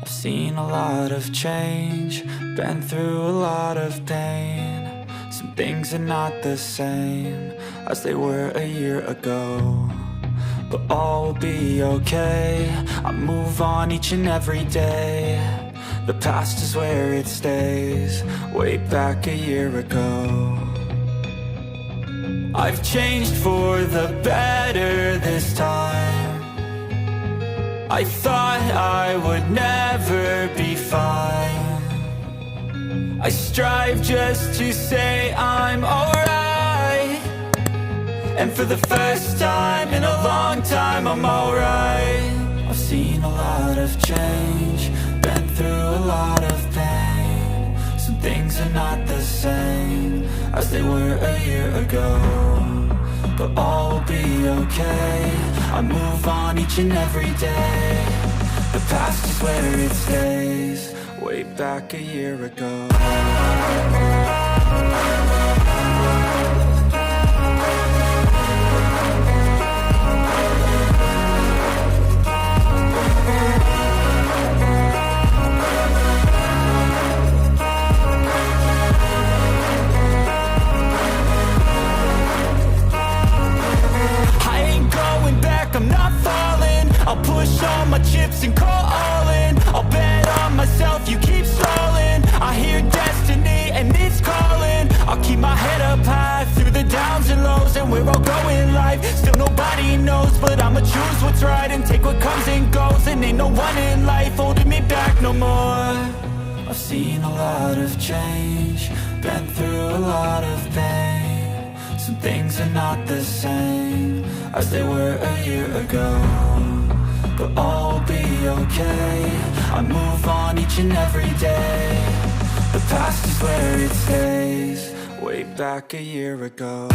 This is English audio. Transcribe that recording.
I've seen a lot of change, been through a lot of pain. Some things are not the same as they were a year ago, but all will be okay. I move on each and every day. The past is where it stays, way back a year ago. I've changed for the better this time. I thought I would never be fine. I strive just to say I'm alright, and for the first time in a long time I'm alright. I've seen a lot of change, been through a lot of pain. Some things are not the same as they were a year ago, but all will be okay. I move on each and every day. The past is where it stays, way back a year ago. I'm not falling, I'll push all my chips and call all in. I'll bet on myself, you keep stalling. I hear destiny and it's calling. I'll keep my head up high through the downs and lows, and where I'll go in life, still nobody knows. But I'ma choose what's right and take what comes and goes. And ain't no one in life holding me back no more. I've seen a lot of change, been through a lot of pain. Some things are not the same as they were a year ago, but all will be okay. I move on each and every day. The past is where it stays, way back a year ago.